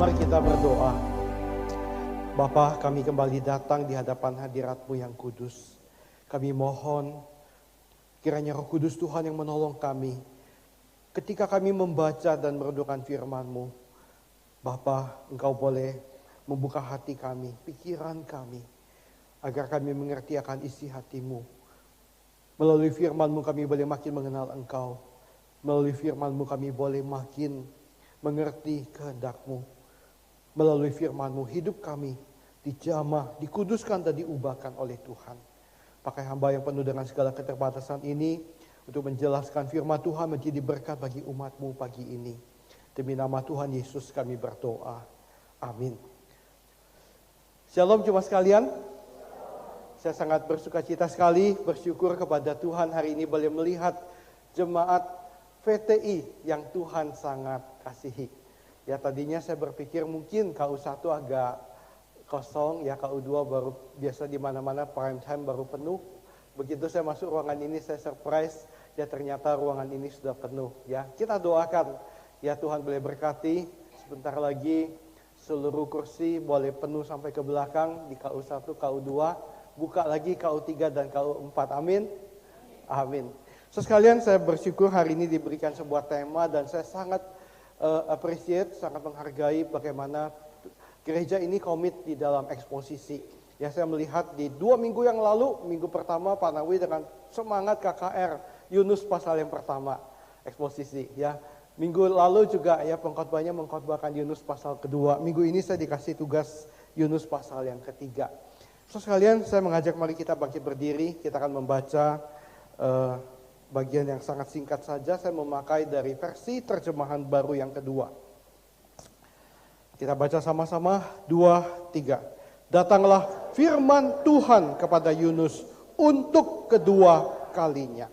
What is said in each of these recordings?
Mari kita berdoa. Bapa, kami kembali datang di hadapan hadirat-Mu yang kudus. Kami mohon kiranya Roh Kudus Tuhan yang menolong kami. Ketika kami membaca dan merenungkan firman-Mu, Bapa, Engkau boleh membuka hati kami, pikiran kami, agar kami mengerti akan isi hati-Mu. Melalui firman-Mu kami boleh makin mengenal Engkau. Melalui firman-Mu kami boleh makin mengerti kehendak-Mu. Melalui firman-Mu hidup kami dijamah, dikuduskan dan diubahkan oleh Tuhan. Pakai hamba yang penuh dengan segala keterbatasan ini untuk menjelaskan firman Tuhan menjadi berkat bagi umat-Mu pagi ini. Demi nama Tuhan Yesus kami berdoa. Amin. Shalom jemaat sekalian. Saya sangat bersuka cita sekali, bersyukur kepada Tuhan hari ini boleh melihat jemaat VTI yang Tuhan sangat kasihi. Ya tadinya saya berpikir mungkin KU1 agak kosong, ya KU2 baru biasa di mana-mana prime time baru penuh. Begitu saya masuk ruangan ini saya surprise, ya ternyata ruangan ini sudah penuh. Ya kita doakan, ya Tuhan boleh berkati. Sebentar lagi seluruh kursi boleh penuh sampai ke belakang di KU1, KU2, buka lagi KU3 dan KU4. Amin. Amin. So sekalian saya bersyukur hari ini diberikan sebuah tema dan saya sangat appreciate, sangat menghargai bagaimana gereja ini komit di dalam eksposisi. Ya saya melihat di 2 minggu yang lalu, minggu pertama Pak Nawi dengan semangat KKR Yunus pasal yang pertama eksposisi. Ya minggu lalu juga ya pengkhotbahnya mengkhotbahkan Yunus pasal kedua. Minggu ini saya dikasih tugas Yunus pasal yang ketiga. So sekalian saya mengajak mari kita bangkit berdiri, kita akan membaca bagian yang sangat singkat saja. Saya memakai dari versi terjemahan baru yang kedua. Kita baca sama-sama 2, 3. Datanglah firman Tuhan kepada Yunus untuk kedua kalinya.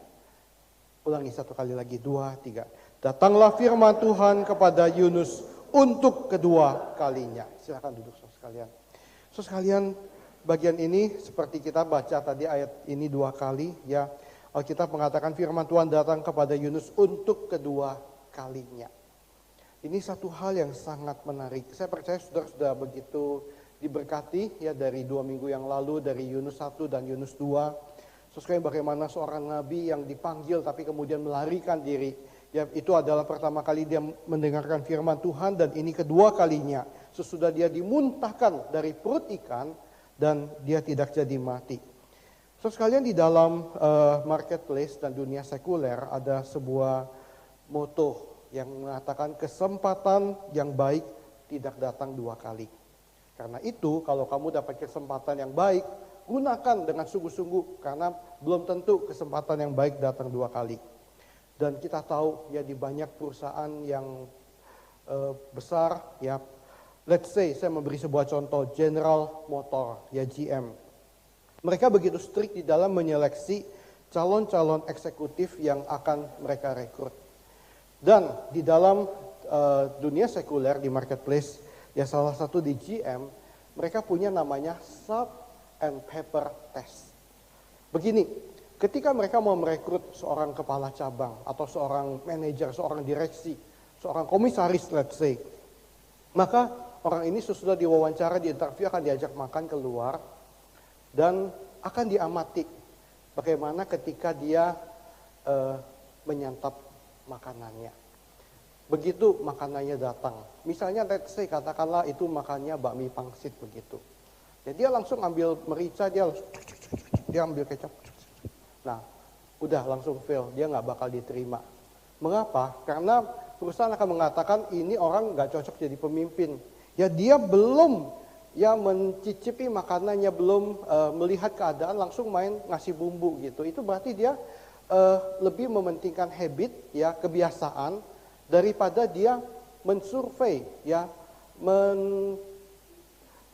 Ulangi satu kali lagi 2, 3. Datanglah firman Tuhan kepada Yunus untuk kedua kalinya. Silakan duduk saudara sekalian. Saudara sekalian, bagian ini seperti kita baca tadi ayat ini 2 kali ya. Alkitab mengatakan firman Tuhan datang kepada Yunus untuk kedua kalinya. Ini satu hal yang sangat menarik. Saya percaya saudara sudah begitu diberkati ya dari 2 minggu yang lalu dari Yunus 1 dan Yunus 2. Sesuai bagaimana seorang nabi yang dipanggil tapi kemudian melarikan diri. Ya itu adalah pertama kali dia mendengarkan firman Tuhan dan ini kedua kalinya. Sesudah dia dimuntahkan dari perut ikan dan dia tidak jadi mati. So sekalian di dalam marketplace dan dunia sekuler ada sebuah moto yang mengatakan kesempatan yang baik tidak datang 2 kali. Karena itu kalau kamu dapat kesempatan yang baik, gunakan dengan sungguh-sungguh karena belum tentu kesempatan yang baik datang 2 kali. Dan kita tahu ya di banyak perusahaan yang besar ya, let's say saya memberi sebuah contoh General Motor ya GM. Mereka begitu strict di dalam menyeleksi calon-calon eksekutif yang akan mereka rekrut. Dan di dalam dunia sekuler di marketplace, ya salah satu di GM, mereka punya namanya salt and pepper test. Begini, ketika mereka mau merekrut seorang kepala cabang atau seorang manajer, seorang direksi, seorang komisaris let's say, maka orang ini sesudah diwawancara, di interview akan diajak makan keluar, dan akan diamati bagaimana ketika dia menyantap makanannya. Begitu makanannya datang, misalnya let's say katakanlah itu makannya bakmi pangsit begitu. Ya dia langsung ambil merica, dia ambil kecap. Nah, udah langsung fail, dia nggak bakal diterima. Mengapa? Karena perusahaan akan mengatakan ini orang nggak cocok jadi pemimpin. Ya dia belum ya mencicipi makanannya, belum melihat keadaan langsung main ngasih bumbu gitu. Itu berarti dia lebih mementingkan habit ya, kebiasaan daripada dia mensurvei ya,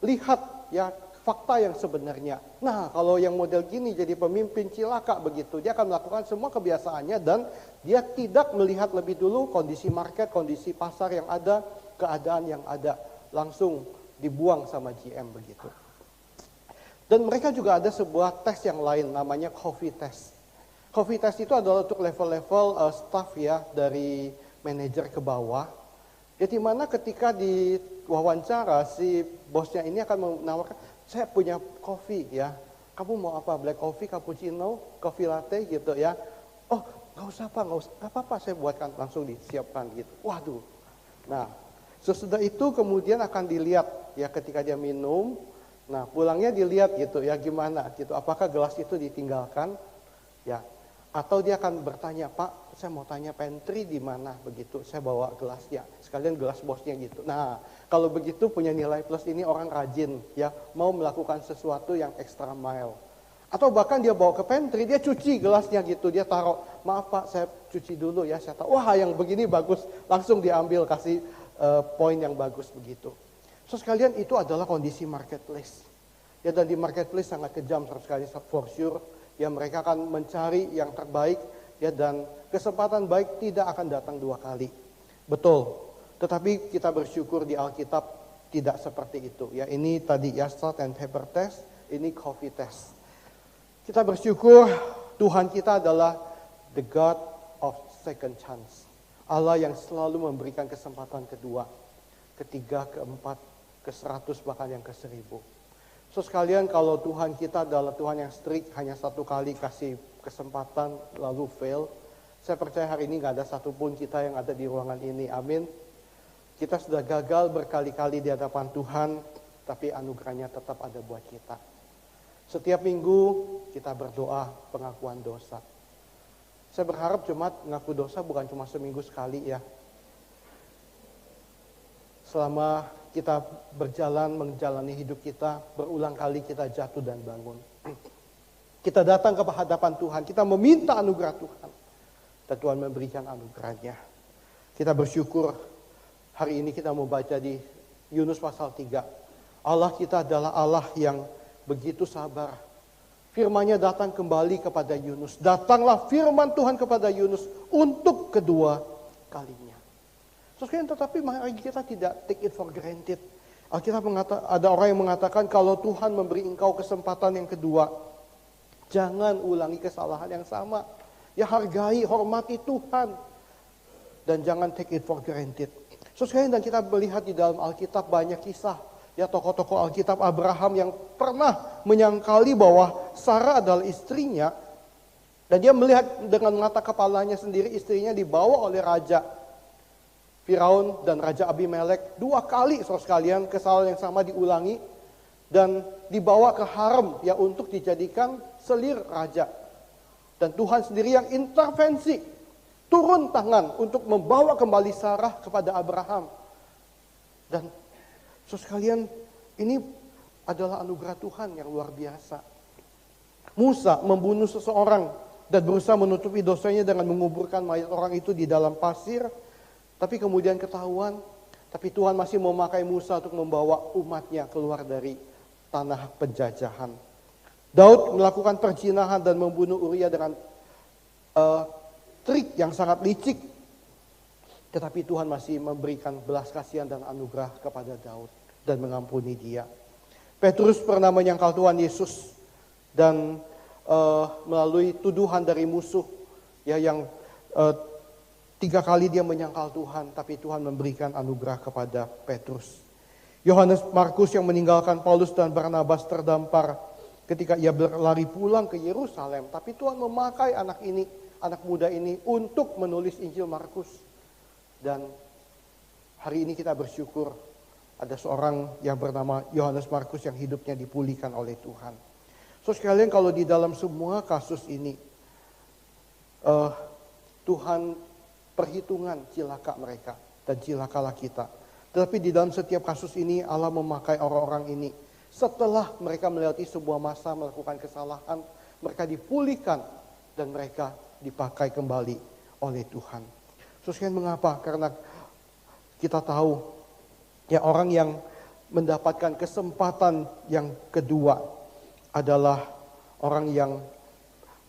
melihat ya fakta yang sebenarnya. Nah, kalau yang model gini jadi pemimpin cilaka begitu, dia akan melakukan semua kebiasaannya dan dia tidak melihat lebih dulu kondisi market, kondisi pasar yang ada, keadaan yang ada, langsung dibuang sama GM begitu. Dan mereka juga ada sebuah tes yang lain namanya coffee test. Coffee test itu adalah untuk level-level staff ya, dari manajer ke bawah. Ya di mana ketika di wawancara si bosnya ini akan menawarkan, saya punya kopi ya. Kamu mau apa? Black coffee, cappuccino, coffee latte gitu ya. Oh, nggak usah Pak, nggak apa-apa saya buatkan, langsung disiapkan gitu. Waduh. Nah, sesudah itu kemudian akan dilihat ya ketika dia minum. Nah, pulangnya dilihat gitu ya gimana gitu. Apakah gelas itu ditinggalkan? Ya. Atau dia akan bertanya, Pak, saya mau tanya pantry di mana begitu. Saya bawa gelasnya, sekalian gelas bosnya gitu. Nah, kalau begitu punya nilai plus, ini orang rajin ya, mau melakukan sesuatu yang extra mile. Atau bahkan dia bawa ke pantry, dia cuci gelasnya gitu, dia taruh, maaf Pak, saya cuci dulu ya, saya tahu, wah yang begini bagus, langsung diambil, kasih poin yang bagus begitu. So sekalian itu adalah kondisi marketplace. Ya dan di marketplace sangat kejam sekali, for sure. Ya mereka akan mencari yang terbaik, ya dan kesempatan baik tidak akan datang dua kali. Betul, tetapi kita bersyukur di Alkitab tidak seperti itu. Ya ini tadi ya salt and pepper test, ini coffee test. Kita bersyukur Tuhan kita adalah the God of second chance. Allah yang selalu memberikan kesempatan kedua, ketiga, keempat, ke-100 bahkan yang ke-1000. So sekalian kalau Tuhan kita adalah Tuhan yang strict, hanya satu kali kasih kesempatan lalu fail. Saya percaya hari ini gak ada satupun kita yang ada di ruangan ini, amin. Kita sudah gagal berkali-kali di hadapan Tuhan, tapi anugerahnya tetap ada buat kita. Setiap minggu kita berdoa pengakuan dosa. Saya berharap jemaat mengaku dosa bukan cuma seminggu sekali ya. Selama kita berjalan menjalani hidup kita, berulang kali kita jatuh dan bangun. Kita datang ke hadapan Tuhan, kita meminta anugerah Tuhan. Dan Tuhan memberikan anugerahnya. Kita bersyukur hari ini kita mau baca di Yunus pasal 3. Allah kita adalah Allah yang begitu sabar. Firman-Nya datang kembali kepada Yunus. Datanglah firman Tuhan kepada Yunus untuk kedua kalinya. Tetapi mari kita tidak take it for granted. Alkitab ada orang yang mengatakan kalau Tuhan memberi engkau kesempatan yang kedua, jangan ulangi kesalahan yang sama. Ya hargai, hormati Tuhan. Dan jangan take it for granted. Dan kita melihat di dalam Alkitab banyak kisah. Ya tokoh-tokoh Alkitab, Abraham yang pernah menyangkali bahwa Sarah adalah istrinya. Dan dia melihat dengan mata kepalanya sendiri istrinya dibawa oleh raja Firaun dan Raja Abimelek. 2 kali sekalian kesalahan yang sama diulangi. Dan dibawa ke harem ya untuk dijadikan selir raja. Dan Tuhan sendiri yang intervensi. Turun tangan untuk membawa kembali Sarah kepada Abraham. Dan sekalian ini adalah anugerah Tuhan yang luar biasa. Musa membunuh seseorang dan berusaha menutupi dosanya dengan menguburkan mayat orang itu di dalam pasir. Tapi kemudian ketahuan, tapi Tuhan masih memakai Musa untuk membawa umatnya keluar dari tanah penjajahan. Daud melakukan perzinahan dan membunuh Uria dengan trik yang sangat licik. Tetapi Tuhan masih memberikan belas kasihan dan anugerah kepada Daud dan mengampuni dia. Petrus pernah menyangkal Tuhan Yesus dan melalui tuduhan dari musuh ya yang 3 kali dia menyangkal Tuhan, tapi Tuhan memberikan anugerah kepada Petrus. Yohanes Markus yang meninggalkan Paulus dan Barnabas terdampar ketika ia berlari pulang ke Yerusalem. Tapi Tuhan memakai anak muda ini untuk menulis Injil Markus. Dan hari ini kita bersyukur ada seorang yang bernama Yohanes Markus yang hidupnya dipulihkan oleh Tuhan. Sekalian kalau di dalam semua kasus ini, Tuhan perhitungan cilaka mereka dan cilakalah kita. Tetapi di dalam setiap kasus ini Allah memakai orang-orang ini. Setelah mereka melewati sebuah masa melakukan kesalahan, mereka dipulihkan dan mereka dipakai kembali oleh Tuhan. Mengapa? Karena kita tahu ya orang yang mendapatkan kesempatan yang kedua adalah orang yang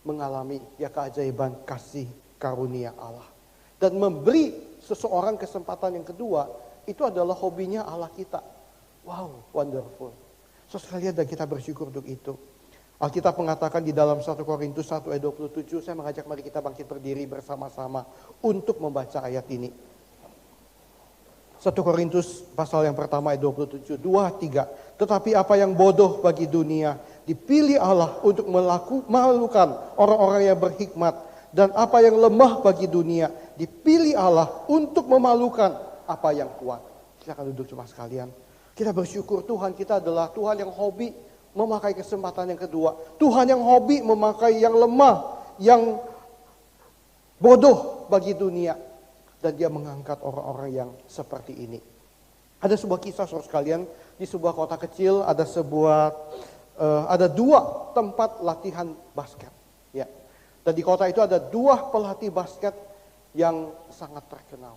mengalami ya keajaiban kasih karunia Allah. Dan memberi seseorang kesempatan yang kedua, itu adalah hobinya Allah kita. Wow, wonderful. Sekalian dan kita bersyukur untuk itu. Alkitab mengatakan di dalam 1 Korintus 1 ayat 27, saya mengajak mari kita bangkit berdiri bersama-sama untuk membaca ayat ini. 1 Korintus pasal yang pertama ayat 27, 2, 3. Tetapi apa yang bodoh bagi dunia dipilih Allah untuk memalukan orang-orang yang berhikmat. Dan apa yang lemah bagi dunia dipilih Allah untuk memalukan apa yang kuat. Silakan duduk cuma sekalian. Kita bersyukur Tuhan kita adalah Tuhan yang hobi memakai kesempatan yang kedua. Tuhan yang hobi memakai yang lemah, yang bodoh bagi dunia. Dan dia mengangkat orang-orang yang seperti ini. Ada sebuah kisah saudara sekalian, di sebuah kota kecil ada 2 tempat latihan basket. Ya. Dan di kota itu ada 2 pelatih basket yang sangat terkenal.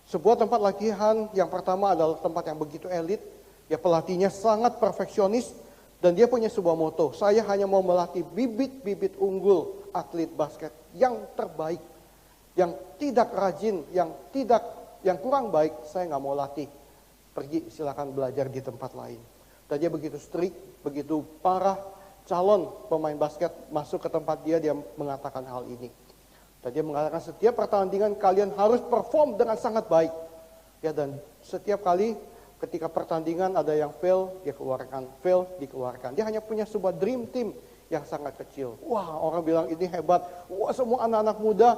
Sebuah tempat latihan yang pertama adalah tempat yang begitu elit. Ya, pelatihnya sangat perfeksionis dan dia punya sebuah moto. Saya hanya mau melatih bibit-bibit unggul atlet basket yang terbaik. Yang tidak rajin, yang kurang baik, saya nggak mau latih. Pergi silakan belajar di tempat lain. Dan dia begitu strict, begitu parah. Calon pemain basket masuk ke tempat dia mengatakan hal ini. Dan dia mengatakan setiap pertandingan kalian harus perform dengan sangat baik. Ya, dan setiap kali ketika pertandingan ada yang fail, dia keluarkan, fail, dikeluarkan. Dia hanya punya sebuah dream team yang sangat kecil. Wah, orang bilang ini hebat. Wah, semua anak-anak muda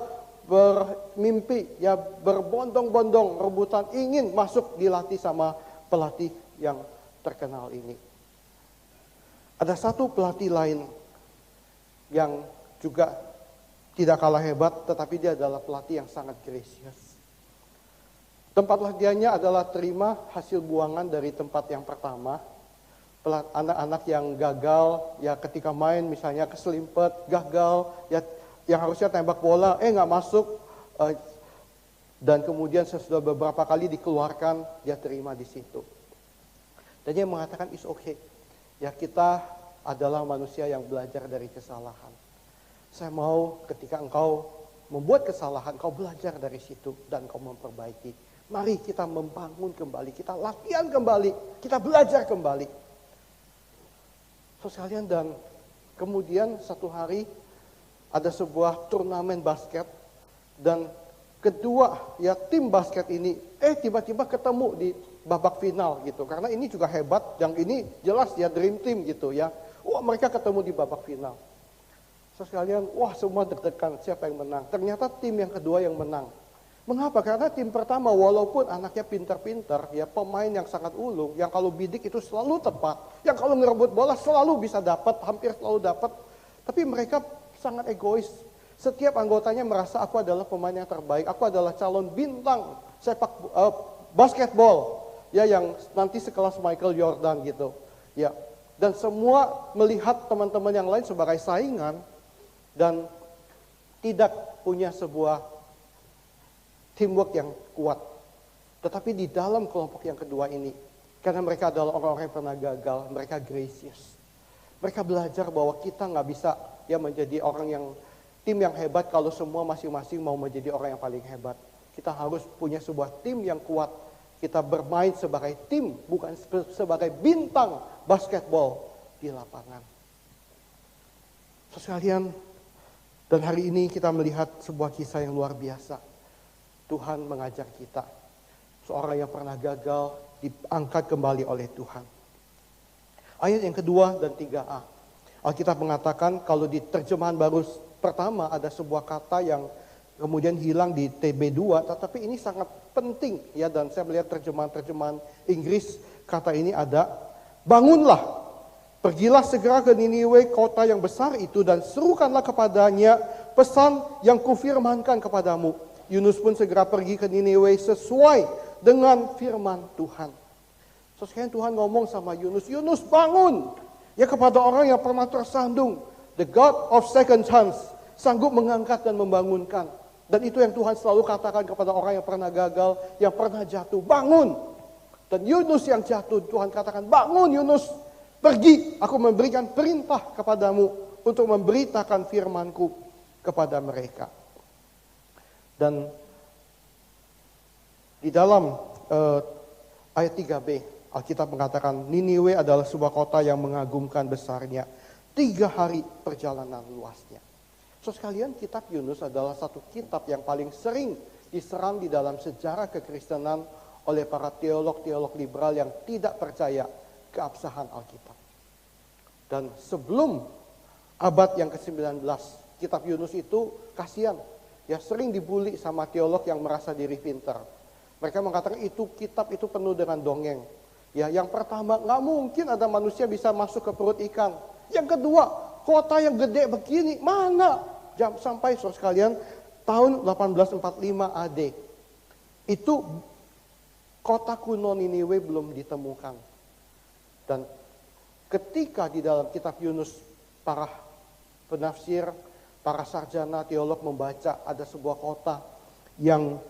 bermimpi, ya berbondong-bondong, rebutan ingin masuk dilatih sama pelatih yang terkenal ini. Ada satu pelatih lain yang juga tidak kalah hebat, tetapi dia adalah pelatih yang sangat gracious. Tempat latihannya adalah terima hasil buangan dari tempat yang pertama. Anak-anak yang gagal, ya ketika main misalnya keselimpet, gagal, ya yang harusnya tembak bola, nggak masuk. Dan kemudian sesudah beberapa kali dikeluarkan, dia terima di situ. Dan dia mengatakan, it's okay. Ya, kita adalah manusia yang belajar dari kesalahan. Saya mau ketika engkau membuat kesalahan, engkau belajar dari situ dan engkau memperbaiki. Mari kita membangun kembali, kita latihan kembali, kita belajar kembali. So sekalian, dan kemudian satu hari ada sebuah turnamen basket dan kedua ya tim basket ini tiba-tiba ketemu di babak final gitu. Karena ini juga hebat, yang ini jelas ya dream team gitu ya. Wah, mereka ketemu di babak final. So sekalian, wah semua deg-degan siapa yang menang. Ternyata tim yang kedua yang menang. Mengapa? Karena tim pertama walaupun anaknya pintar-pintar, ya pemain yang sangat ulung, yang kalau bidik itu selalu tepat, yang kalau ngerebut bola selalu bisa dapat, hampir selalu dapat. Tapi mereka sangat egois. Setiap anggotanya merasa aku adalah pemain yang terbaik, aku adalah calon bintang basketball. Ya, yang nanti sekelas Michael Jordan gitu. Ya, dan semua melihat teman-teman yang lain sebagai saingan dan tidak punya sebuah teamwork yang kuat. Tetapi di dalam kelompok yang kedua ini, karena mereka adalah orang-orang yang pernah gagal, mereka gracious. Mereka belajar bahwa kita nggak bisa ya menjadi orang yang tim yang hebat kalau semua masing-masing mau menjadi orang yang paling hebat. Kita harus punya sebuah tim yang kuat. Kita bermain sebagai tim, bukan sebagai bintang basketball di lapangan. Sekalian, dan hari ini kita melihat sebuah kisah yang luar biasa. Tuhan mengajar kita. Seorang yang pernah gagal diangkat kembali oleh Tuhan. Ayat yang kedua dan 3a. Alkitab mengatakan kalau di terjemahan baru pertama ada sebuah kata yang kemudian hilang di TB2, tetapi ini sangat penting ya, dan saya melihat terjemahan Inggris kata ini ada, bangunlah, pergilah segera ke Niniwe kota yang besar itu dan serukanlah kepadanya pesan yang kufirmankan kepadamu. Yunus pun segera pergi ke Niniwe sesuai dengan firman Tuhan. So sekarang Tuhan ngomong sama Yunus, Yunus bangun, ya kepada orang yang pernah tersandung, the God of second chance, sanggup mengangkat dan membangunkan. Dan itu yang Tuhan selalu katakan kepada orang yang pernah gagal, yang pernah jatuh, bangun. Dan Yunus yang jatuh, Tuhan katakan, bangun Yunus, pergi, aku memberikan perintah kepadamu untuk memberitakan firmanku kepada mereka. Dan di dalam ayat 3b, Alkitab mengatakan, Niniwe adalah sebuah kota yang mengagumkan besarnya, 3 hari perjalanan luasnya. So sekalian, kitab Yunus adalah satu kitab yang paling sering diserang di dalam sejarah kekristenan oleh para teolog-teolog liberal yang tidak percaya keabsahan Alkitab. Dan sebelum abad yang ke-19, kitab Yunus itu kasihan, ya sering dibully sama teolog yang merasa diri pintar. Mereka mengatakan itu kitab itu penuh dengan dongeng. Ya, yang pertama, nggak mungkin ada manusia bisa masuk ke perut ikan. Yang kedua, kota yang gede begini, mana? Sampai saudara sekalian, tahun 1845 AD, itu kota kuno Niniwe belum ditemukan. Dan ketika di dalam kitab Yunus, para penafsir, para sarjana teolog membaca ada sebuah kota yang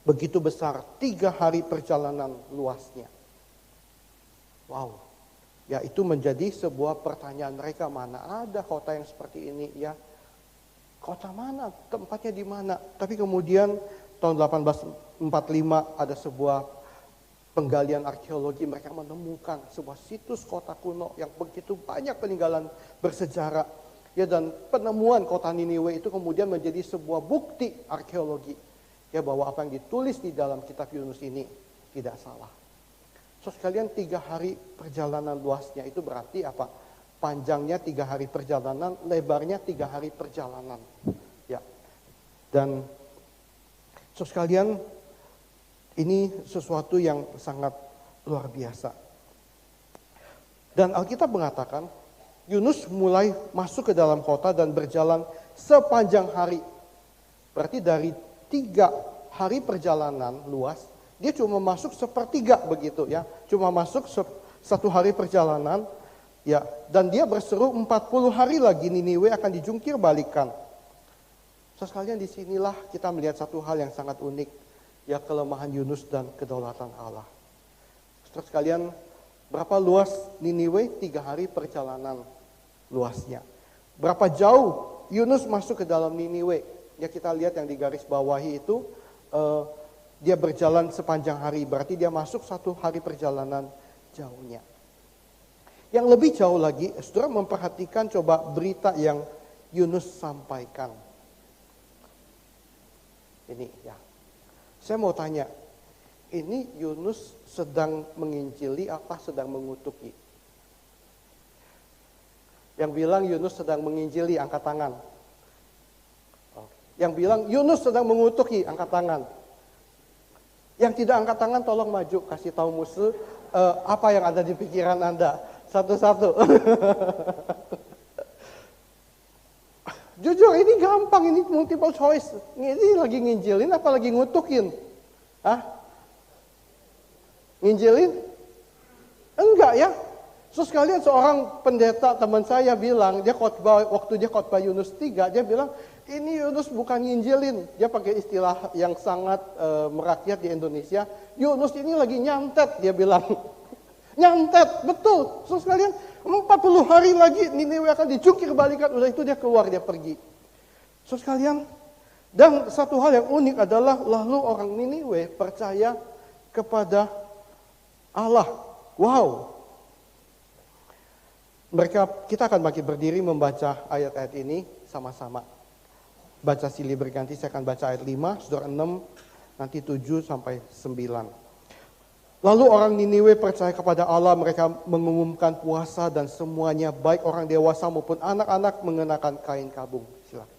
begitu besar, 3 hari perjalanan luasnya. Wow, ya itu menjadi sebuah pertanyaan mereka, mana ada kota yang seperti ini ya. Kota mana, tempatnya di mana. Tapi kemudian tahun 1845 ada sebuah penggalian arkeologi, mereka menemukan sebuah situs kota kuno yang begitu banyak peninggalan bersejarah. Ya, dan penemuan kota Niniwe itu kemudian menjadi sebuah bukti arkeologi. Ya, bahwa apa yang ditulis di dalam kitab Yunus ini tidak salah. So sekalian 3 hari perjalanan luasnya itu berarti apa? Panjangnya 3 hari perjalanan, lebarnya 3 hari perjalanan. Ya. Dan so sekalian ini sesuatu yang sangat luar biasa. Dan Alkitab mengatakan Yunus mulai masuk ke dalam kota dan berjalan sepanjang hari. Berarti dari 3 hari perjalanan luas, dia cuma masuk 1/3 begitu ya. Cuma masuk 1 hari perjalanan. Ya, dan dia berseru 40 hari lagi Niniwe akan dijungkir balikan. So sekalian disinilah kita melihat satu hal yang sangat unik. Ya, kelemahan Yunus dan kedaulatan Allah. Saudara sekalian, berapa luas Niniwe? 3 hari perjalanan luasnya. Berapa jauh Yunus masuk ke dalam Niniwe? Ya, kita lihat yang di garis bawahi itu, dia berjalan sepanjang hari. Berarti dia masuk 1 hari perjalanan jauhnya. Yang lebih jauh lagi, saudara memperhatikan coba berita yang Yunus sampaikan. Ini ya. Saya mau tanya, ini Yunus sedang menginjili apa sedang mengutuki? Yang bilang Yunus sedang menginjili, angkat tangan. Yang bilang Yunus sedang mengutuki, angkat tangan. Yang tidak angkat tangan tolong maju, kasih tahu musuh apa yang ada di pikiran Anda. Satu-satu. Jujur ini gampang, ini multiple choice. Ini lagi nginjilin apa lagi ngutukin? Hah? Nginjilin? Enggak ya. So sekalian seorang pendeta teman saya bilang, dia khotbah, waktu dia khotbah Yunus 3, dia bilang, ini Yunus bukan nginjilin. Dia pakai istilah yang sangat merakyat di Indonesia. Yunus ini lagi nyantet, dia bilang. Nyantet, betul. So sekalian 40 hari lagi Niniwe akan dijungkir balikan. Udah itu dia keluar, dia pergi. So sekalian, dan satu hal yang unik adalah lalu orang Niniwe percaya kepada Allah. Wow. Kita akan bagi berdiri membaca ayat-ayat ini sama-sama. Baca silih berganti, saya akan baca ayat 5, saudara 6, nanti 7 sampai 9. Lalu orang Niniwe percaya kepada Allah, mereka mengumumkan puasa dan semuanya baik orang dewasa maupun anak-anak mengenakan kain kabung. Silakan.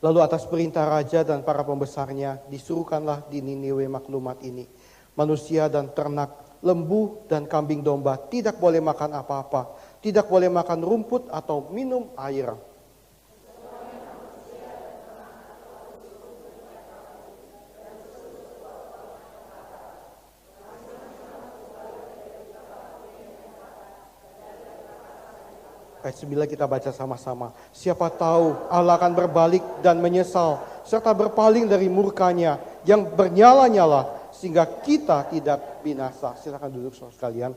Lalu atas perintah raja dan para pembesarnya disuruhkanlah di Niniwe maklumat ini. Manusia dan ternak, lembu dan kambing domba tidak boleh makan apa-apa, tidak boleh makan rumput atau minum air. Ayat 9 kita baca sama-sama. Siapa tahu Allah akan berbalik dan menyesal, serta berpaling dari murkanya yang bernyala-nyala, sehingga kita tidak binasa. Silakan duduk saudara sekalian.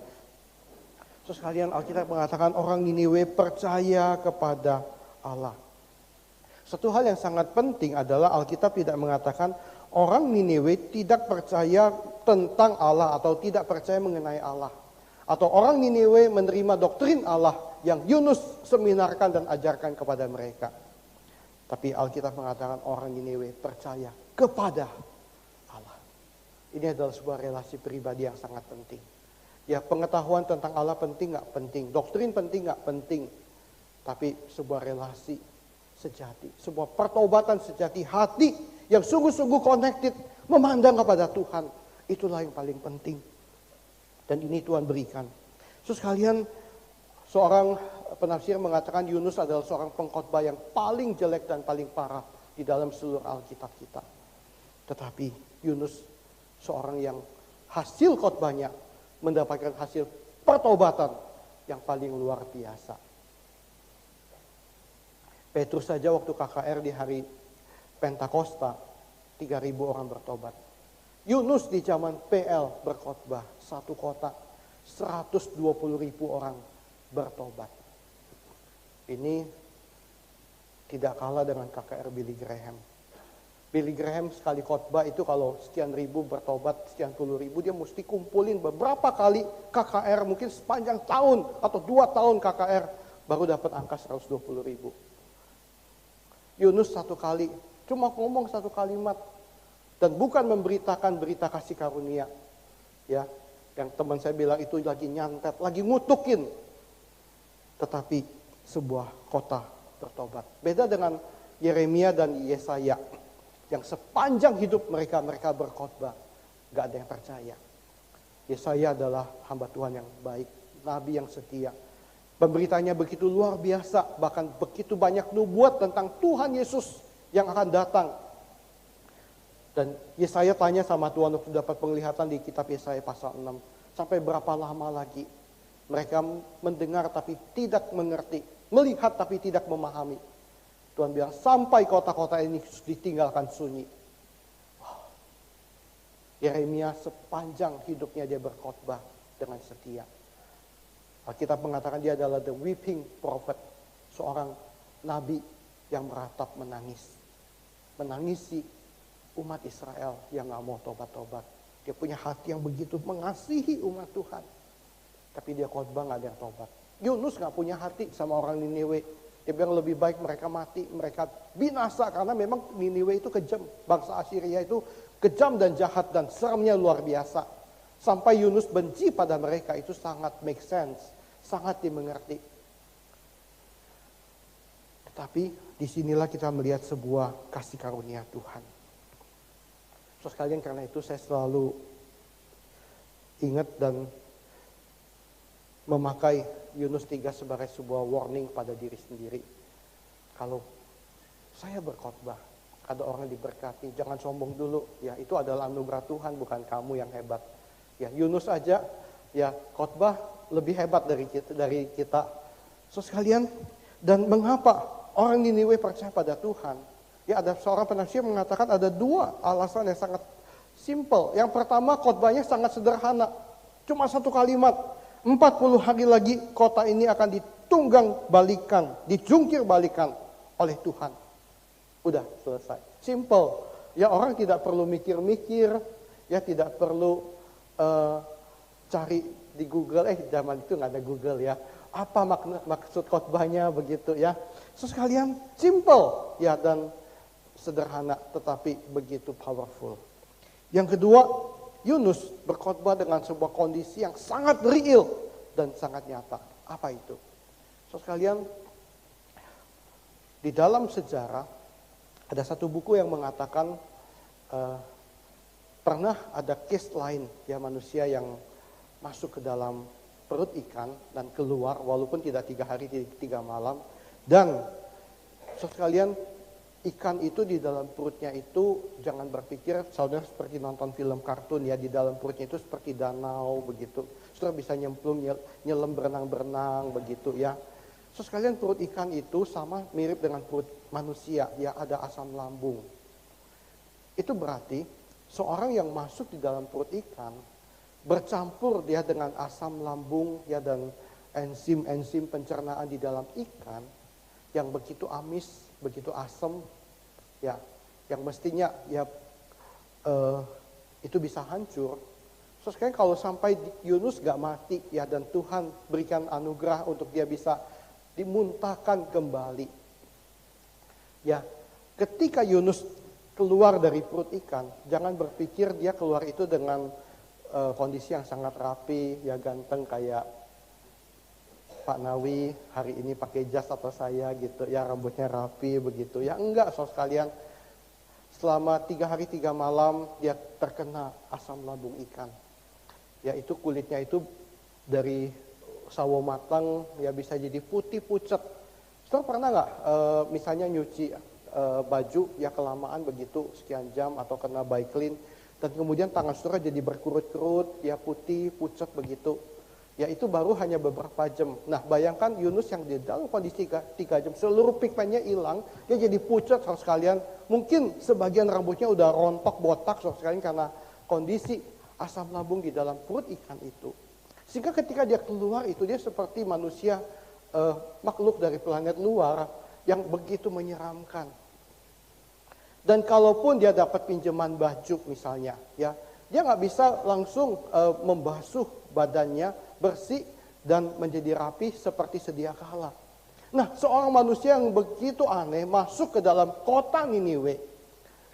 Saudara sekalian, Alkitab mengatakan orang Niniwe percaya kepada Allah. Satu hal yang sangat penting adalah Alkitab tidak mengatakan orang Niniwe tidak percaya tentang Allah atau tidak percaya mengenai Allah. Atau orang Niniwe menerima doktrin Allah yang Yunus seminarkan dan ajarkan kepada mereka. Tapi Alkitab mengatakan orang Niniwe percaya kepada Allah. Ini adalah sebuah relasi pribadi yang sangat penting. Ya, pengetahuan tentang Allah penting nggak penting, doktrin penting nggak penting. Tapi sebuah relasi sejati, sebuah pertobatan sejati, hati yang sungguh-sungguh connected, memandang kepada Tuhan. Itulah yang paling penting. Dan ini Tuhan berikan. Terus kalian, seorang penafsir mengatakan Yunus adalah seorang pengkhotbah yang paling jelek dan paling parah di dalam seluruh Alkitab kita. Tetapi Yunus seorang yang hasil khotbahnya mendapatkan hasil pertobatan yang paling luar biasa. Petrus saja waktu KKR di hari Pentakosta, 3.000 orang bertobat. Yunus di zaman PL berkhotbah, satu kota, 120.000 orang bertobat. Ini tidak kalah dengan KKR Billy Graham. Billy Graham sekali khotbah itu kalau sekian ribu bertobat, sekian puluh ribu, dia mesti kumpulin beberapa kali KKR, mungkin sepanjang tahun atau 2 tahun KKR, baru dapat angka 120.000. Yunus satu kali, cuma ngomong satu kalimat, dan bukan memberitakan berita kasih karunia. Ya, yang teman saya bilang itu lagi nyantet, lagi ngutukin. Tetapi sebuah kota bertobat. Beda dengan Yeremia dan Yesaya, yang sepanjang hidup mereka berkhotbah, gak ada yang percaya. Yesaya adalah hamba Tuhan yang baik, nabi yang setia. Pemberitanya begitu luar biasa, bahkan begitu banyak nubuat tentang Tuhan Yesus yang akan datang. Dan Yesaya tanya sama Tuhan waktu dapat penglihatan di kitab Yesaya pasal 6. Sampai berapa lama lagi? Mereka mendengar tapi tidak mengerti. Melihat tapi tidak memahami. Tuhan bilang sampai kota-kota ini ditinggalkan sunyi. Wow. Yeremia sepanjang hidupnya dia berkhotbah dengan setia. Alkitab mengatakan dia adalah the weeping prophet. Seorang nabi yang meratap menangis. Menangisi umat Israel yang gak mau tobat-tobat. Dia punya hati yang begitu mengasihi umat Tuhan. Tapi dia khotbah gak ada yang tobat. Yunus gak punya hati sama orang Niniwe. Dia bilang lebih baik mereka mati, mereka binasa. Karena memang Niniwe itu kejam. Bangsa Assyria itu kejam dan jahat dan seramnya luar biasa. Sampai Yunus benci pada mereka, itu sangat make sense. Sangat dimengerti. Tetapi disinilah kita melihat sebuah kasih karunia Tuhan. So sekalian, karena itu saya selalu ingat dan memakai Yunus 3 sebagai sebuah warning pada diri sendiri. Kalau saya berkhotbah, ada orang diberkati, jangan sombong dulu. Ya, itu adalah anugerah Tuhan, bukan kamu yang hebat. Ya, Yunus aja ya khotbah lebih hebat dari kita. So sekalian, dan mengapa orang Niniwe percaya pada Tuhan? Ya, ada seorang penafsir mengatakan ada 2 alasan yang sangat simple. Yang pertama, khotbahnya sangat sederhana. Cuma satu kalimat. 40 hari lagi kota ini akan ditunggang balikan, dijungkir balikan oleh Tuhan. Udah selesai. Simple. Ya, orang tidak perlu mikir-mikir, ya tidak perlu cari di Google. Zaman itu nggak ada Google ya. Apa maksud khotbahnya begitu ya. So sekalian, simple ya, dan sederhana tetapi begitu powerful. Yang kedua, Yunus berkhotbah dengan sebuah kondisi yang sangat real dan sangat nyata. Apa itu? So sekalian, di dalam sejarah ada satu buku yang mengatakan pernah ada case lain ya, manusia yang masuk ke dalam perut ikan dan keluar walaupun tidak 3 hari 3 malam. Dan so sekalian, ikan itu di dalam perutnya itu, jangan berpikir saudara seperti nonton film kartun ya, di dalam perutnya itu seperti danau begitu. Saudara bisa nyemplung, nyelam, berenang-berenang begitu ya. So sekalian, perut ikan itu sama mirip dengan perut manusia ya, ada asam lambung. Itu berarti seorang yang masuk di dalam perut ikan bercampur dia dengan asam lambung ya, dan enzim-enzim pencernaan di dalam ikan yang begitu amis, begitu asam ya, yang mestinya ya itu bisa hancur. Sekarang kalau sampai Yunus gak mati ya, dan Tuhan berikan anugerah untuk dia bisa dimuntahkan kembali. Ya, ketika Yunus keluar dari perut ikan, jangan berpikir dia keluar itu dengan kondisi yang sangat rapi, ya ganteng kayak Pak Nawi hari ini pakai jas atau saya gitu, ya rambutnya rapi begitu. Ya enggak, saudara sekalian. Selama 3 hari 3 malam dia terkena asam lambung ikan. Yaitu kulitnya itu dari sawo matang ya bisa jadi putih pucat. Saudara pernah nggak misalnya nyuci baju ya kelamaan begitu sekian jam atau kena Baiklin dan kemudian tangan saudara jadi berkerut-kerut ya putih pucat begitu. Ya itu baru hanya beberapa jam. Nah bayangkan Yunus yang di dalam kondisi 3 jam seluruh pigmennya hilang, dia jadi pucat saudara sekalian. Mungkin sebagian rambutnya udah rontok botak saudara sekalian karena kondisi asam lambung di dalam perut ikan itu. Sehingga ketika dia keluar itu dia seperti manusia makhluk dari planet luar yang begitu menyeramkan. Dan kalaupun dia dapat pinjaman baju misalnya, ya dia nggak bisa langsung membasuh badannya bersih dan menjadi rapi seperti sedia kala. Nah, seorang manusia yang begitu aneh masuk ke dalam kota Niniwe.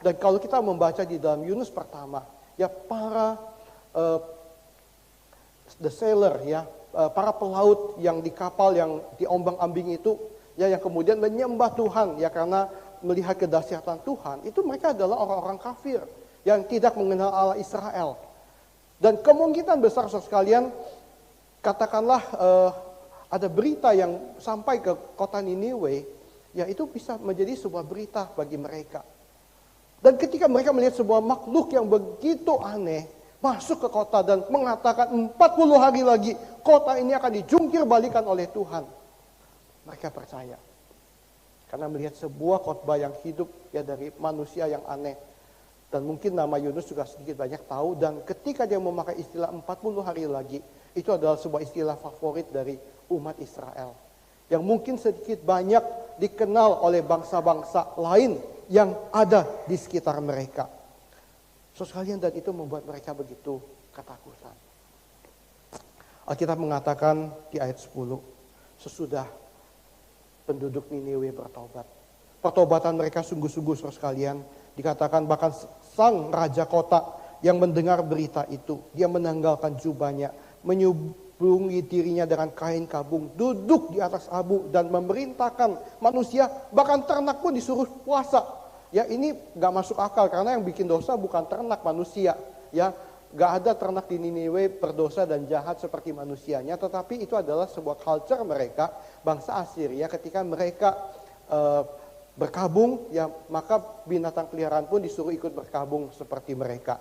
Dan kalau kita membaca di dalam Yunus pertama, ya para the sailor ya, para pelaut yang di kapal yang diombang-ambing itu, ya yang kemudian menyembah Tuhan ya karena melihat kedahsyatan Tuhan, itu mereka adalah orang-orang kafir yang tidak mengenal Allah Israel. Dan kemungkinan besar saudara sekalian, katakanlah ada berita yang sampai ke kota Niniwe, ya itu bisa menjadi sebuah berita bagi mereka. Dan ketika mereka melihat sebuah makhluk yang begitu aneh, masuk ke kota dan mengatakan 40 hari lagi kota ini akan dijungkir balikan oleh Tuhan. Mereka percaya. Karena melihat sebuah khotbah yang hidup ya dari manusia yang aneh. Dan mungkin nama Yunus juga sedikit banyak tahu. Dan ketika dia memakai istilah 40 hari lagi, itu adalah sebuah istilah favorit dari umat Israel. Yang mungkin sedikit banyak dikenal oleh bangsa-bangsa lain yang ada di sekitar mereka. Sekalian, dan itu membuat mereka begitu ketakutan. Alkitab mengatakan di ayat 10, sesudah penduduk Niniwe bertobat. Pertobatan mereka sungguh-sungguh saudara sekalian. Dikatakan bahkan sang raja kota yang mendengar berita itu, dia menanggalkan jubahnya, menyubungi dirinya dengan kain kabung, duduk di atas abu dan memerintahkan manusia, bahkan ternak pun disuruh puasa. Ya ini gak masuk akal karena yang bikin dosa bukan ternak, manusia. Ya gak ada ternak di Niniwe berdosa dan jahat seperti manusianya, tetapi itu adalah sebuah culture mereka, bangsa Assyria ketika mereka berkabung, ya maka binatang peliharaan pun disuruh ikut berkabung seperti mereka.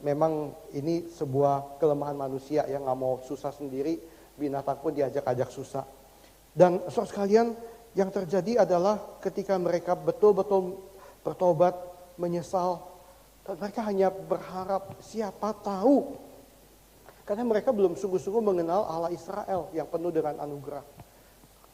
Memang ini sebuah kelemahan manusia yang gak mau susah sendiri, binatang pun diajak-ajak susah. Dan saudara sekalian, yang terjadi adalah ketika mereka betul-betul bertobat, menyesal, dan mereka hanya berharap siapa tahu. Karena mereka belum sungguh-sungguh mengenal Allah Israel yang penuh dengan anugerah.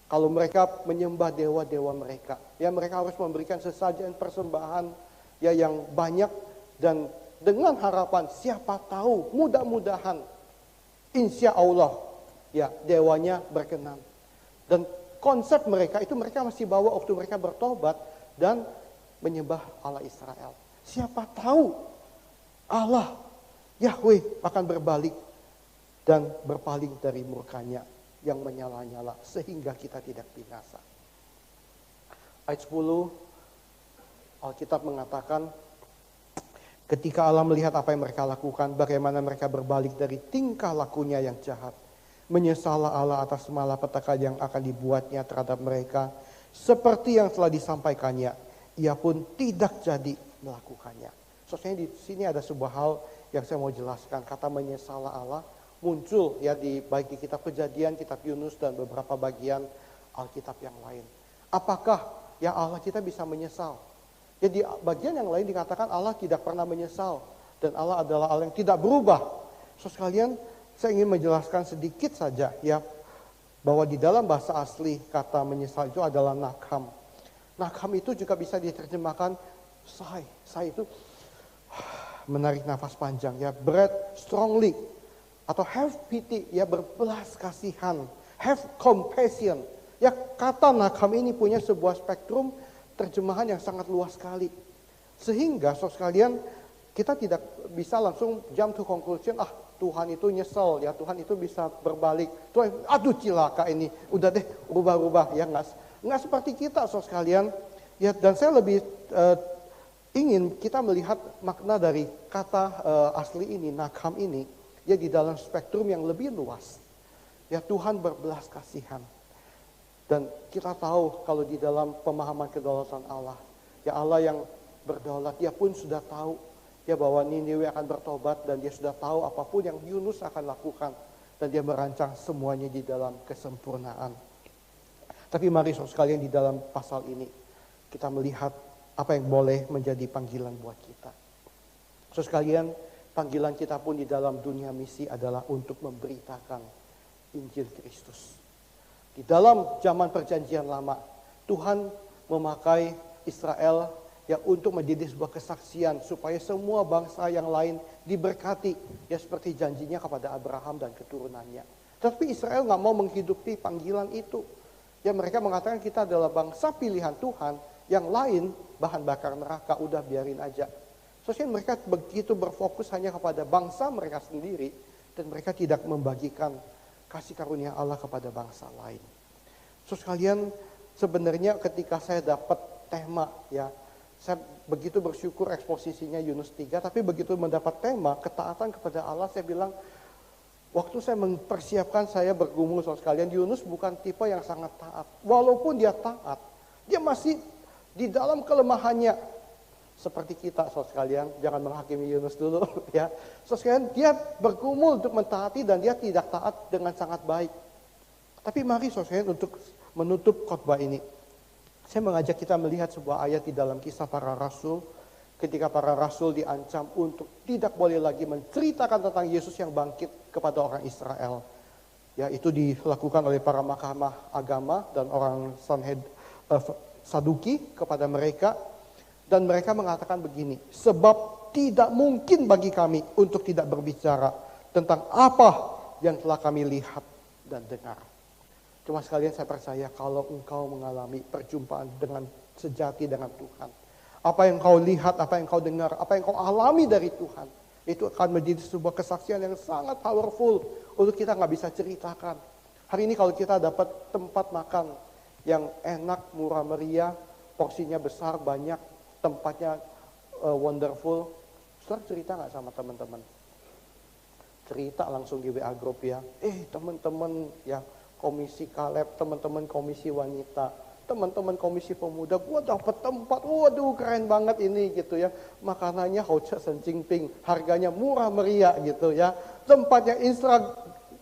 Kalau mereka menyembah dewa-dewa mereka, ya mereka harus memberikan sesajen persembahan ya yang banyak, dan dengan harapan siapa tahu mudah-mudahan insya Allah ya dewanya berkenan. Dan konsep mereka itu mereka masih bawa waktu mereka bertobat dan menyembah Allah Israel. Siapa tahu Allah Yahweh akan berbalik dan berpaling dari murkanya yang menyala-nyala sehingga kita tidak binasa. Ayat 10 Alkitab mengatakan, ketika Allah melihat apa yang mereka lakukan, bagaimana mereka berbalik dari tingkah lakunya yang jahat, menyesallah Allah atas malapetaka yang akan dibuatnya terhadap mereka, seperti yang telah disampaikannya, ia pun tidak jadi melakukannya. Soalnya di sini ada sebuah hal yang saya mau jelaskan. Kata menyesallah Allah muncul ya baik di kitab Kejadian, kitab Yunus dan beberapa bagian Alkitab yang lain. Apakah ya Allah kita bisa menyesal? Ya di bagian yang lain dikatakan Allah tidak pernah menyesal dan Allah adalah Allah yang tidak berubah. So sekalian, saya ingin menjelaskan sedikit saja ya bahwa di dalam bahasa asli kata menyesal itu adalah nakham. Nakham itu juga bisa diterjemahkan sigh. Sigh itu menarik nafas panjang, ya, breathe strongly, atau have pity, ya, berbelas kasihan, have compassion. Ya, kata nakam ini punya sebuah spektrum terjemahan yang sangat luas sekali. Sehingga saudara sekalian, kita tidak bisa langsung jump to conclusion, Tuhan itu nyesel, ya, Tuhan itu bisa berbalik. Tuhan, aduh cilaka ini, udah deh rubah-rubah, ya, nggak seperti kita saudara sekalian. Ya, dan saya lebih ingin kita melihat makna dari kata asli ini, nakam ini, ya, di dalam spektrum yang lebih luas. Ya, Tuhan berbelas kasihan. Dan kita tahu kalau di dalam pemahaman kedaulatan Allah, ya, Allah yang berdaulat, dia pun sudah tahu, ya, bahwa Niniwe akan bertobat, dan dia sudah tahu apapun yang Yunus akan lakukan, dan dia merancang semuanya di dalam kesempurnaan. Tapi mari saudara sekalian, di dalam pasal ini kita melihat apa yang boleh menjadi panggilan buat kita. Saudara sekalian, panggilan kita pun di dalam dunia misi adalah untuk memberitakan Injil Kristus. Di dalam zaman perjanjian lama, Tuhan memakai Israel, ya, untuk menjadi sebuah kesaksian supaya semua bangsa yang lain diberkati, ya, seperti janjinya kepada Abraham dan keturunannya. Tapi Israel nggak mau menghidupi panggilan itu. Ya, mereka mengatakan kita adalah bangsa pilihan Tuhan, yang lain bahan bakar neraka, udah biarin aja. Soalnya mereka begitu berfokus hanya kepada bangsa mereka sendiri, dan mereka tidak membagikan kasih karunia Allah kepada bangsa lain. So sekalian, sebenarnya ketika saya dapat tema, ya, saya begitu bersyukur eksposisinya Yunus 3, tapi begitu mendapat tema ketaatan kepada Allah, saya bilang, waktu saya mempersiapkan, saya bergumul saudara sekalian, Yunus bukan tipe yang sangat taat. Walaupun dia taat, dia masih di dalam kelemahannya. Seperti kita saudara sekalian, jangan menghakimi Yunus dulu, ya. Saudara sekalian, dia bergumul untuk mentaati dan dia tidak taat dengan sangat baik. Tapi mari saudara sekalian, untuk menutup khotbah ini, saya mengajak kita melihat sebuah ayat di dalam Kisah Para Rasul, ketika para rasul diancam untuk tidak boleh lagi menceritakan tentang Yesus yang bangkit kepada orang Israel. Ya, itu dilakukan oleh para mahkamah agama dan orang Saduki kepada mereka. Dan mereka mengatakan begini, sebab tidak mungkin bagi kami untuk tidak berbicara tentang apa yang telah kami lihat dan dengar. Cuma sekalian, saya percaya kalau engkau mengalami perjumpaan dengan sejati dengan Tuhan, apa yang kau lihat, apa yang kau dengar, apa yang kau alami dari Tuhan, itu akan menjadi sebuah kesaksian yang sangat powerful untuk kita nggak bisa ceritakan. Hari ini kalau kita dapat tempat makan yang enak, murah meriah, porsinya besar, banyak, tempatnya wonderful, saudara cerita nggak sama teman-teman? Cerita langsung di WA group, ya. Teman-teman, ya, komisi Kaleb, teman-teman komisi wanita, teman-teman komisi pemuda, gua dapat tempat, waduh keren banget ini gitu, ya. Makanannya hauca sencingping, harganya murah meriah gitu, ya. Tempatnya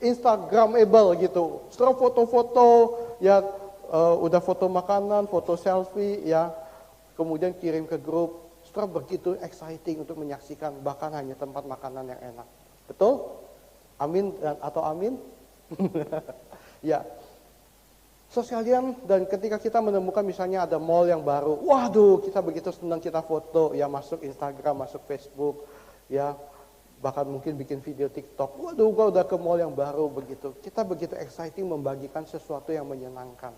Instagramable gitu, setelah foto-foto, ya, udah foto makanan, foto selfie, ya, kemudian kirim ke grup. Setelah begitu exciting untuk menyaksikan, bahkan hanya tempat makanan yang enak. Betul? Amin atau amin? Ya. So sekalian, dan ketika kita menemukan misalnya ada mall yang baru, waduh kita begitu senang, kita foto, ya, masuk Instagram, masuk Facebook, ya, bahkan mungkin bikin video TikTok, waduh gua udah ke mall yang baru, begitu. Kita begitu exciting membagikan sesuatu yang menyenangkan.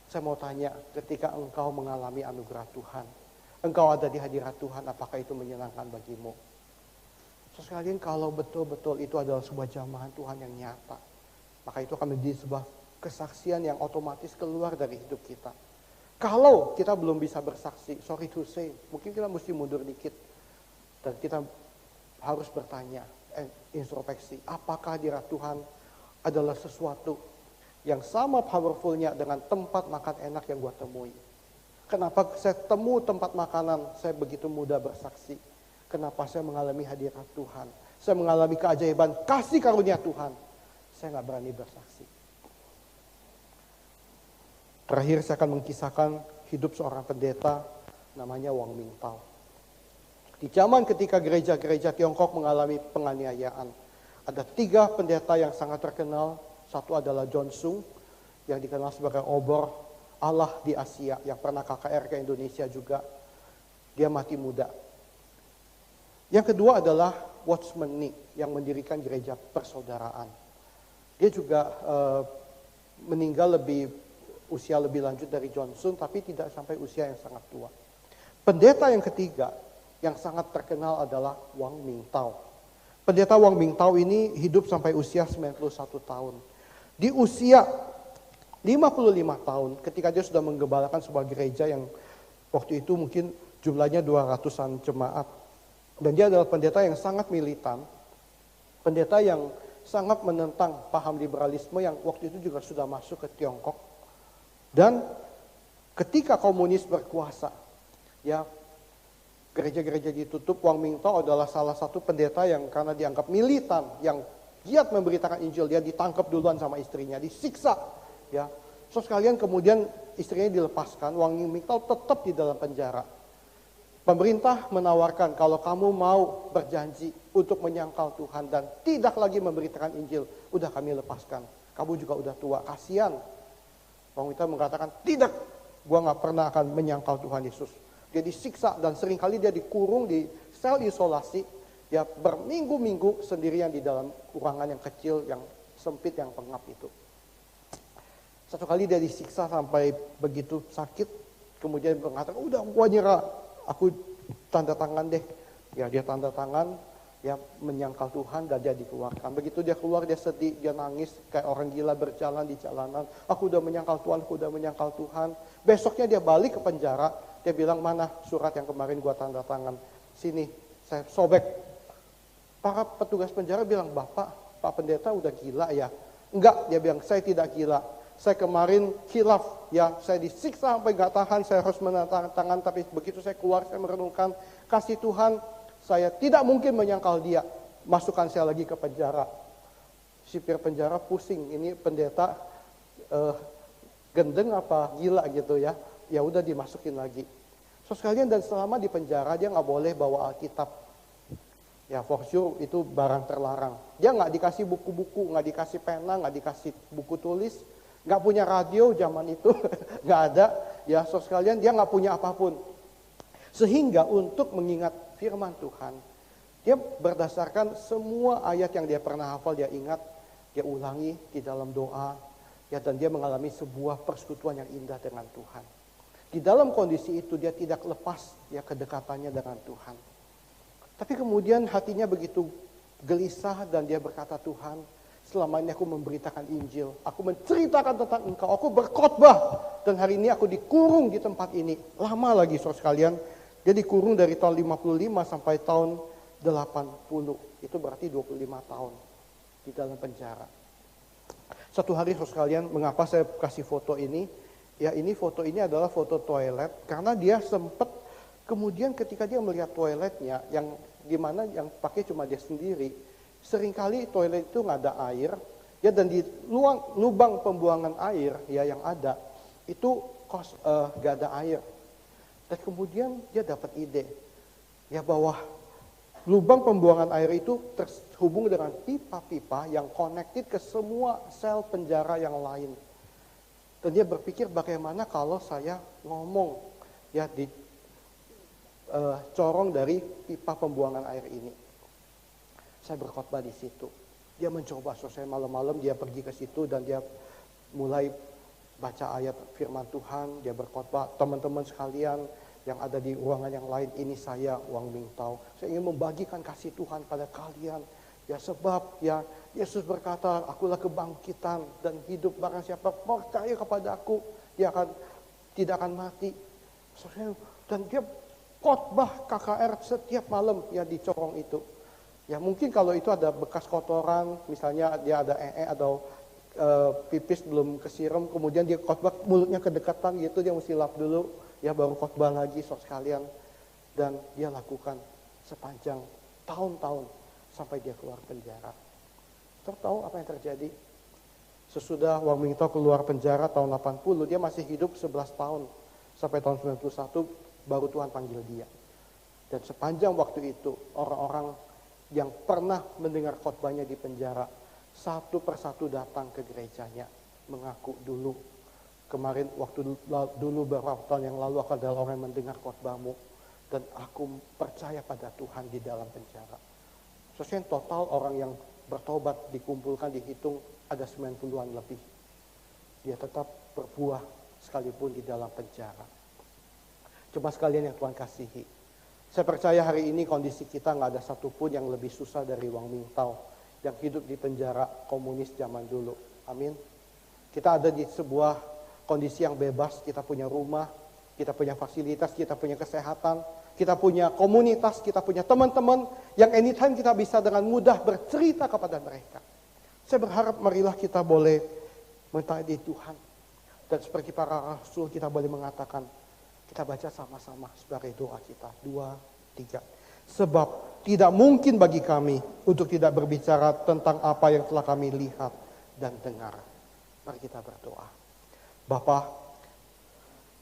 Saya mau tanya, ketika engkau mengalami anugerah Tuhan, engkau ada di hadirat Tuhan, apakah itu menyenangkan bagimu? So sekalian, kalau betul-betul itu adalah sebuah jamahan Tuhan yang nyata, maka itu akan menjadi sebuah kesaksian yang otomatis keluar dari hidup kita. Kalau kita belum bisa bersaksi, sorry to say, mungkin kita mesti mundur dikit. Dan kita harus bertanya, introspeksi, apakah hadirat Tuhan adalah sesuatu yang sama powerfulnya dengan tempat makan enak yang gua temui. Kenapa saya temu tempat makanan, saya begitu mudah bersaksi. Kenapa saya mengalami hadirat Tuhan, saya mengalami keajaiban kasih karunia Tuhan, saya nggak berani bersaksi. Terakhir saya akan mengkisahkan hidup seorang pendeta namanya Wang Mingtao. Di zaman ketika gereja-gereja Tiongkok mengalami penganiayaan, ada 3 pendeta yang sangat terkenal. Satu adalah John Sung, yang dikenal sebagai obor Allah di Asia, yang pernah KKR ke Indonesia juga. Dia mati muda. Yang kedua adalah Watchman Nee yang mendirikan gereja persaudaraan. Dia juga meninggal usia lebih lanjut dari Johnson, tapi tidak sampai usia yang sangat tua. Pendeta yang ketiga yang sangat terkenal adalah Wang Mingtao. Pendeta Wang Mingtao ini hidup sampai usia 91 tahun. Di usia 55 tahun ketika dia sudah menggembalakan sebuah gereja yang waktu itu mungkin jumlahnya 200-an jemaat. Dan dia adalah pendeta yang sangat militan, pendeta yang sangat menentang paham liberalisme yang waktu itu juga sudah masuk ke Tiongkok. Dan ketika komunis berkuasa, ya gereja-gereja ditutup, Wang Mingtao adalah salah satu pendeta yang karena dianggap militan, yang giat memberitakan Injil, dia ditangkap duluan sama istrinya, disiksa. Ya, so sekalian kemudian istrinya dilepaskan, Wang Mingtao tetap di dalam penjara. Pemerintah menawarkan kalau kamu mau berjanji untuk menyangkal Tuhan dan tidak lagi memberitakan Injil, udah kami lepaskan. Kamu juga udah tua, kasihan. Wang Mingtao mengatakan, tidak, gua gak pernah akan menyangkal Tuhan Yesus. Dia disiksa dan seringkali dia dikurung di sel isolasi, ya berminggu-minggu sendirian di dalam ruangan yang kecil, yang sempit, yang pengap itu. Satu kali dia disiksa sampai begitu sakit, kemudian mengatakan, udah gua nyerah, aku tanda tangan deh. Ya dia tanda tangan, ya menyangkal Tuhan dan dia dikeluarkan. Begitu dia keluar dia sedih, dia nangis kayak orang gila berjalan di jalanan. Aku udah menyangkal Tuhan, aku udah menyangkal Tuhan. Besoknya dia balik ke penjara, dia bilang mana surat yang kemarin gua tanda tangan. Sini, saya sobek. Para petugas penjara bilang, Bapak, Pak Pendeta udah gila ya? Enggak, dia bilang, saya tidak gila. Saya kemarin khilaf, ya saya disiksa sampai gak tahan, saya harus menantang tangan, tapi begitu saya keluar, saya merenungkan kasih Tuhan, saya tidak mungkin menyangkal dia, masukkan saya lagi ke penjara. Sipir penjara pusing, ini pendeta gendeng apa gila gitu ya, ya udah dimasukin lagi. So sekalian dan selama di penjara dia nggak boleh bawa Alkitab, ya for sure itu barang terlarang. Dia nggak dikasih buku-buku, nggak dikasih pena, nggak dikasih buku tulis. Nggak punya radio zaman itu, nggak ada. Ya, so sekalian dia nggak punya apapun. Sehingga untuk mengingat firman Tuhan, dia berdasarkan semua ayat yang dia pernah hafal, dia ingat, dia ulangi di dalam doa, ya dan dia mengalami sebuah persekutuan yang indah dengan Tuhan. Di dalam kondisi itu dia tidak lepas ya kedekatannya dengan Tuhan. Tapi kemudian hatinya begitu gelisah dan dia berkata, Tuhan, selama ini aku memberitakan Injil, aku menceritakan tentang Engkau, aku berkhotbah, dan hari ini aku dikurung di tempat ini. Lama lagi saudara sekalian, dia dikurung dari tahun 55 sampai tahun 80, itu berarti 25 tahun di dalam penjara. Satu hari saudara sekalian, mengapa saya kasih foto ini? Ya ini foto ini adalah foto toilet, karena dia sempat, kemudian ketika dia melihat toiletnya, yang dimana yang pakai cuma dia sendiri, seringkali toilet itu nggak ada air, ya dan di lubang pembuangan air ya yang ada itu nggak ada air. Dan kemudian dia dapat ide, ya bahwa lubang pembuangan air itu terhubung dengan pipa-pipa yang connected ke semua sel penjara yang lain. Dan dia berpikir bagaimana kalau saya ngomong ya di corong dari pipa pembuangan air ini. Saya berkhotbah di situ. Dia mencoba, selesai malam-malam dia pergi ke situ dan dia mulai baca ayat firman Tuhan, dia berkhotbah, teman-teman sekalian yang ada di ruangan yang lain, ini saya Wang Mingtao. Saya ingin membagikan kasih Tuhan pada kalian. Ya sebab ya Yesus berkata, akulah kebangkitan dan hidup, barang siapa percaya kepada aku, dia tidak akan mati. Dan dia khotbah KKR setiap malam ya di corong itu. Ya mungkin kalau itu ada bekas kotoran, misalnya dia ada atau pipis belum kesiram, kemudian dia khotbah mulutnya kedekatan gitu, dia mesti lap dulu, ya baru khotbah lagi saudara sekalian. Dan dia lakukan sepanjang tahun-tahun sampai dia keluar penjara. Tahu apa yang terjadi? Sesudah Wang Mingtao keluar penjara tahun 80, dia masih hidup 11 tahun. Sampai tahun 91 baru Tuhan panggil dia. Dan sepanjang waktu itu orang-orang yang pernah mendengar khotbahnya di penjara, satu persatu datang ke gerejanya, mengaku dulu, kemarin waktu dulu beberapa tahun yang lalu aku adalah orang yang mendengar khotbahmu, dan aku percaya pada Tuhan di dalam penjara. Sesuai total orang yang bertobat dikumpulkan, dihitung ada 90-an lebih. Dia tetap berbuah sekalipun di dalam penjara. Cuma sekalian yang Tuhan kasihi, saya percaya hari ini kondisi kita nggak ada satupun yang lebih susah dari Wang Mingtao yang hidup di penjara komunis zaman dulu. Amin. Kita ada di sebuah kondisi yang bebas, kita punya rumah, kita punya fasilitas, kita punya kesehatan, kita punya komunitas, kita punya teman-teman yang anytime kita bisa dengan mudah bercerita kepada mereka. Saya berharap marilah kita boleh mentaati Tuhan. Dan seperti para rasul kita boleh mengatakan, kita baca sama-sama sebagai doa kita. 2, 3. Sebab tidak mungkin bagi kami untuk tidak berbicara tentang apa yang telah kami lihat dan dengar. Mari kita berdoa. Bapa,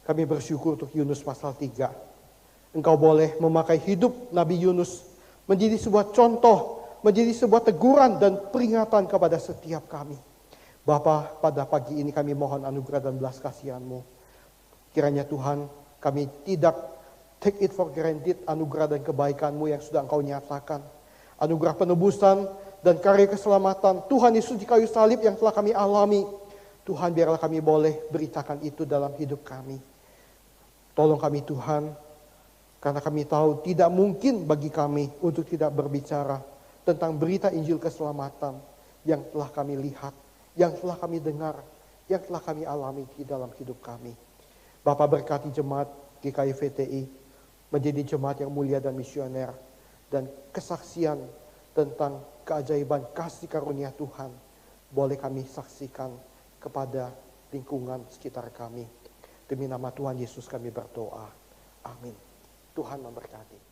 kami bersyukur untuk Yunus pasal 3. Engkau boleh memakai hidup Nabi Yunus menjadi sebuah contoh, menjadi sebuah teguran dan peringatan kepada setiap kami. Bapa, pada pagi ini kami mohon anugerah dan belas kasihan-Mu. Kiranya Tuhan, kami tidak take it for granted anugerah dan kebaikan-Mu yang sudah Engkau nyatakan. Anugerah penebusan dan karya keselamatan Tuhan Yesus di kayu salib yang telah kami alami. Tuhan, biarlah kami boleh beritakan itu dalam hidup kami. Tolong kami Tuhan, karena kami tahu tidak mungkin bagi kami untuk tidak berbicara tentang berita Injil keselamatan yang telah kami lihat, yang telah kami dengar, yang telah kami alami di dalam hidup kami. Bapa, berkati jemaat GKI VTI menjadi jemaat yang mulia dan misioner, dan kesaksian tentang keajaiban kasih karunia Tuhan boleh kami saksikan kepada lingkungan sekitar kami. Demi nama Tuhan Yesus kami berdoa. Amin. Tuhan memberkati.